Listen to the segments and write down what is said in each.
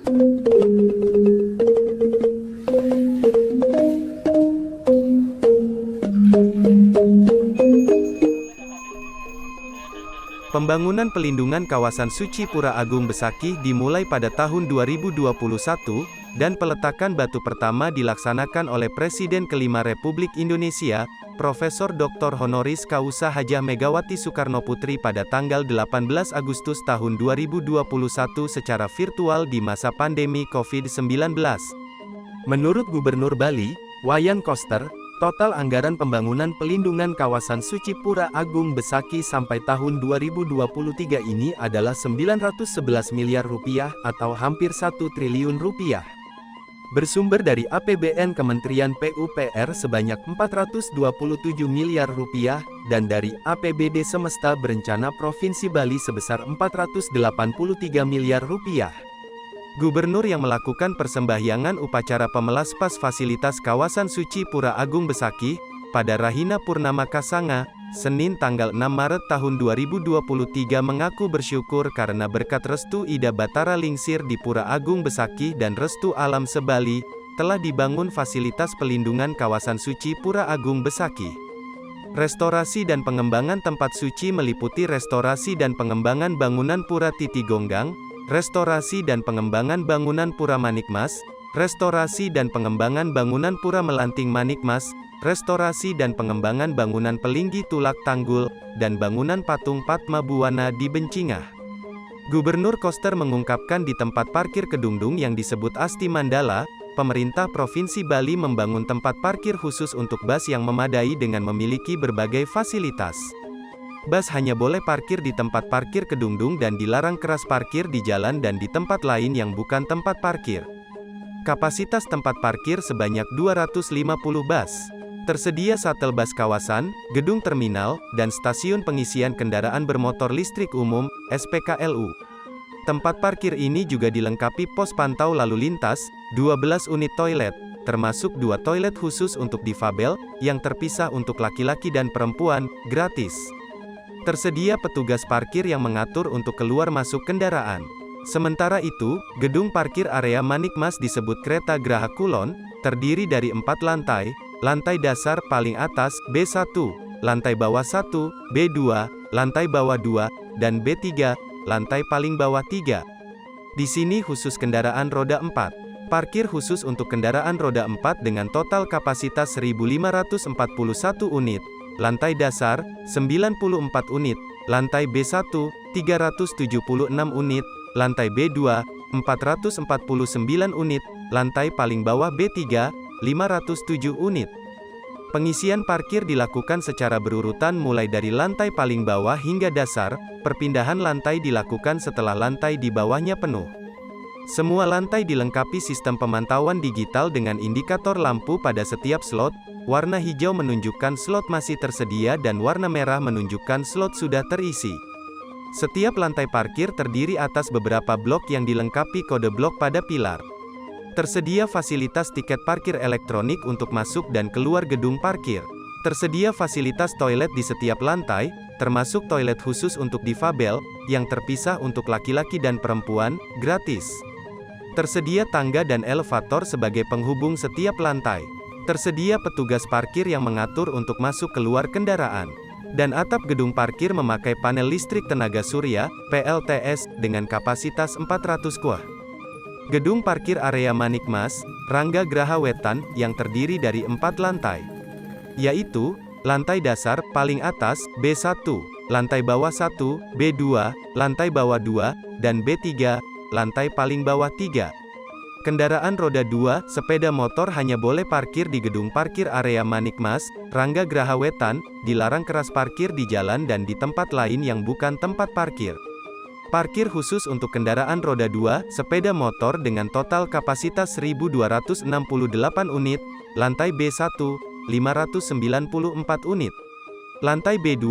Pembangunan pelindungan kawasan suci Pura Agung Besakih dimulai pada tahun 2021, dan peletakan batu pertama dilaksanakan oleh Presiden kelima Republik Indonesia, Profesor Dr. Honoris Causa Hajah Megawati Soekarnoputri pada tanggal 18 Agustus tahun 2021 secara virtual di masa pandemi COVID-19. Menurut Gubernur Bali, Wayan Koster, total anggaran pembangunan pelindungan kawasan suci Pura Agung Besakih sampai tahun 2023 ini adalah 911 miliar rupiah atau hampir 1 triliun rupiah. Bersumber dari APBN Kementerian PUPR sebanyak 427 miliar rupiah, dan dari APBD Semesta Berencana Provinsi Bali sebesar 483 miliar rupiah. Gubernur yang melakukan persembahyangan upacara pemelaspas fasilitas kawasan suci Pura Agung Besakih, pada Rahina Purnama Kasanga, Senin tanggal 6 Maret tahun 2023 mengaku bersyukur karena berkat restu Ida Batara Lingsir di Pura Agung Besakih dan restu alam sebali, telah dibangun fasilitas pelindungan kawasan suci Pura Agung Besakih. Restorasi dan pengembangan tempat suci meliputi restorasi dan pengembangan bangunan Pura Titi Gonggang, restorasi dan pengembangan bangunan Pura Manikmas, restorasi dan pengembangan bangunan Pura Melanting Manikmas, restorasi dan pengembangan bangunan Pelinggi Tulak Tanggul, dan bangunan patung Padma Buwana di Bencingah. Gubernur Koster mengungkapkan di tempat parkir Kedungdung yang disebut Asti Mandala, pemerintah Provinsi Bali membangun tempat parkir khusus untuk bus yang memadai dengan memiliki berbagai fasilitas. Bus hanya boleh parkir di tempat parkir Kedungdung dan dilarang keras parkir di jalan dan di tempat lain yang bukan tempat parkir. Kapasitas tempat parkir sebanyak 250 bus. Tersedia shuttle bus kawasan, gedung terminal, dan stasiun pengisian kendaraan bermotor listrik umum, SPKLU. Tempat parkir ini juga dilengkapi pos pantau lalu lintas, 12 unit toilet, termasuk 2 toilet khusus untuk difabel, yang terpisah untuk laki-laki dan perempuan, gratis. Tersedia petugas parkir yang mengatur untuk keluar masuk kendaraan. Sementara itu, gedung parkir area Manikmas disebut Kereta Graha Kulon, terdiri dari 4 lantai, lantai dasar paling atas, B1, lantai bawah 1, B2, lantai bawah 2, dan B3, lantai paling bawah 3. Di sini khusus kendaraan roda 4. Parkir khusus untuk kendaraan roda 4 dengan total kapasitas 1.541 unit. Lantai dasar, 94 unit, lantai B1, 376 unit, lantai B2, 449 unit, lantai paling bawah B3, 507 unit. Pengisian parkir dilakukan secara berurutan mulai dari lantai paling bawah hingga dasar, perpindahan lantai dilakukan setelah lantai di bawahnya penuh. Semua lantai dilengkapi sistem pemantauan digital dengan indikator lampu pada setiap slot. Warna hijau menunjukkan slot masih tersedia dan warna merah menunjukkan slot sudah terisi. Setiap lantai parkir terdiri atas beberapa blok yang dilengkapi kode blok pada pilar. Tersedia fasilitas tiket parkir elektronik untuk masuk dan keluar gedung parkir. Tersedia fasilitas toilet di setiap lantai, termasuk toilet khusus untuk difabel, yang terpisah untuk laki-laki dan perempuan, gratis. Tersedia tangga dan elevator sebagai penghubung setiap lantai. Tersedia petugas parkir yang mengatur untuk masuk keluar kendaraan. Dan atap gedung parkir memakai panel listrik tenaga surya, PLTS, dengan kapasitas 400 kW. Gedung parkir area Manikmas, Rangga Graha Wetan, yang terdiri dari 4 lantai. Yaitu, lantai dasar, paling atas, B1, lantai bawah 1, B2, lantai bawah 2, dan B3, lantai paling bawah 3. Kendaraan roda 2, sepeda motor hanya boleh parkir di gedung parkir area Manikmas, Rangga Graha Wetan, dilarang keras parkir di jalan dan di tempat lain yang bukan tempat parkir. Parkir khusus untuk kendaraan roda 2, sepeda motor dengan total kapasitas 1.268 unit, lantai B1, 594 unit. Lantai B2,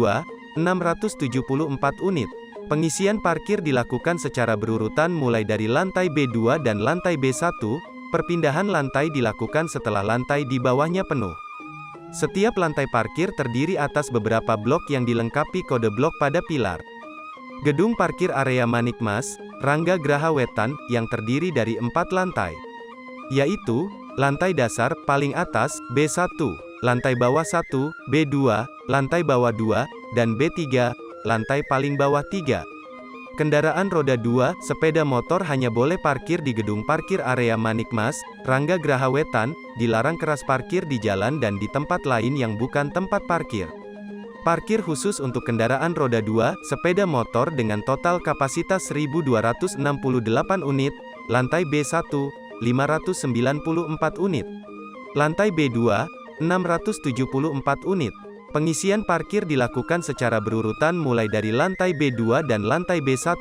674 unit. Pengisian parkir dilakukan secara berurutan mulai dari lantai B2 dan lantai B1, perpindahan lantai dilakukan setelah lantai di bawahnya penuh. Setiap lantai parkir terdiri atas beberapa blok yang dilengkapi kode blok pada pilar. Gedung parkir area Manikmas, Rangga Graha Wetan, yang terdiri dari 4 lantai. Yaitu, lantai dasar, paling atas, B1, lantai bawah 1, B2, lantai bawah 2, dan B3, lantai paling bawah 3. Kendaraan roda 2, sepeda motor hanya boleh parkir di gedung parkir area Manikmas, Rangga Graha Wetan, dilarang keras parkir di jalan dan di tempat lain yang bukan tempat parkir. Parkir khusus untuk kendaraan roda 2, sepeda motor dengan total kapasitas 1.268 unit, lantai B1, 594 unit. Lantai B2, 674 unit. Pengisian parkir dilakukan secara berurutan mulai dari lantai B2 dan lantai B1,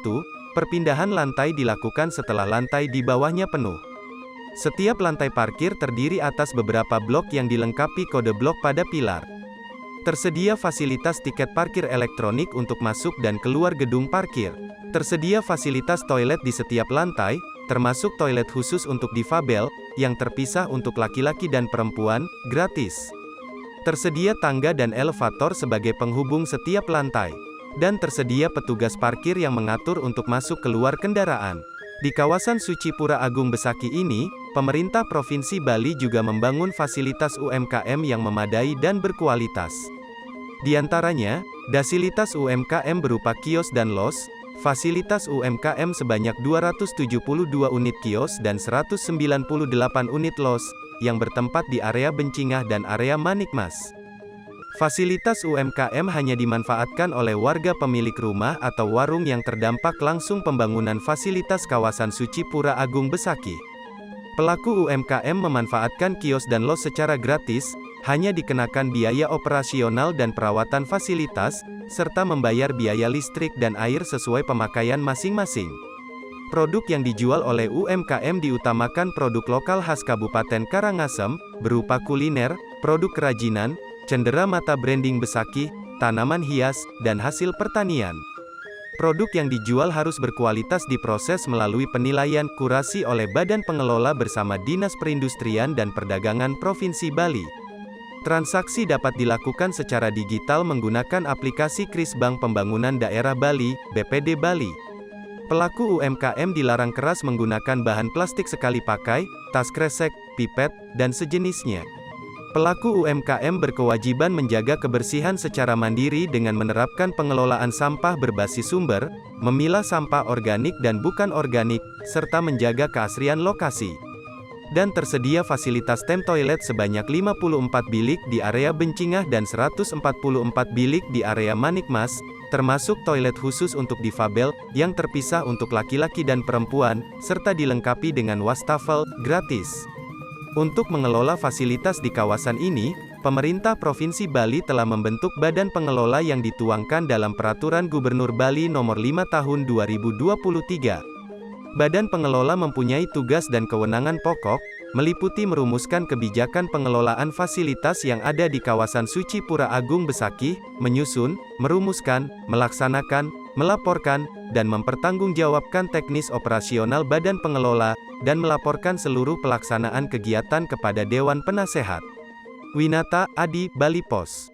perpindahan lantai dilakukan setelah lantai di bawahnya penuh. Setiap lantai parkir terdiri atas beberapa blok yang dilengkapi kode blok pada pilar. Tersedia fasilitas tiket parkir elektronik untuk masuk dan keluar gedung parkir. Tersedia fasilitas toilet di setiap lantai, termasuk toilet khusus untuk difabel, yang terpisah untuk laki-laki dan perempuan, gratis. Tersedia tangga dan elevator sebagai penghubung setiap lantai. Dan tersedia petugas parkir yang mengatur untuk masuk keluar kendaraan. Di kawasan Suci Pura Agung Besaki ini, pemerintah Provinsi Bali juga membangun fasilitas UMKM yang memadai dan berkualitas. Di antaranya, fasilitas UMKM berupa kios dan los, fasilitas UMKM sebanyak 272 unit kios dan 198 unit los, yang bertempat di area Bencingah dan area Manikmas. Fasilitas UMKM hanya dimanfaatkan oleh warga pemilik rumah atau warung yang terdampak langsung pembangunan fasilitas kawasan Suci Pura Agung Besaki. Pelaku UMKM memanfaatkan kios dan los secara gratis, hanya dikenakan biaya operasional dan perawatan fasilitas, serta membayar biaya listrik dan air sesuai pemakaian masing-masing. Produk yang dijual oleh UMKM diutamakan produk lokal khas Kabupaten Karangasem, berupa kuliner, produk kerajinan, cendera mata branding Besaki, tanaman hias, dan hasil pertanian. Produk yang dijual harus berkualitas diproses melalui penilaian kurasi oleh Badan Pengelola bersama Dinas Perindustrian dan Perdagangan Provinsi Bali. Transaksi dapat dilakukan secara digital menggunakan aplikasi Kris Bank Pembangunan Daerah Bali, BPD Bali. Pelaku UMKM dilarang keras menggunakan bahan plastik sekali pakai, tas kresek, pipet, dan sejenisnya. Pelaku UMKM berkewajiban menjaga kebersihan secara mandiri dengan menerapkan pengelolaan sampah berbasis sumber, memilah sampah organik dan bukan organik, serta menjaga keasrian lokasi. Dan tersedia fasilitas tem toilet sebanyak 54 bilik di area Bencingah dan 144 bilik di area Manikmas, termasuk toilet khusus untuk difabel, yang terpisah untuk laki-laki dan perempuan, serta dilengkapi dengan wastafel, gratis. Untuk mengelola fasilitas di kawasan ini, pemerintah Provinsi Bali telah membentuk badan pengelola yang dituangkan dalam Peraturan Gubernur Bali Nomor 5 Tahun 2023. Badan pengelola mempunyai tugas dan kewenangan pokok, meliputi merumuskan kebijakan pengelolaan fasilitas yang ada di kawasan Suci Pura Agung Besaki, menyusun, merumuskan, melaksanakan, melaporkan, dan mempertanggungjawabkan teknis operasional badan pengelola, dan melaporkan seluruh pelaksanaan kegiatan kepada Dewan Penasehat. Winata Adi, Bali Pos.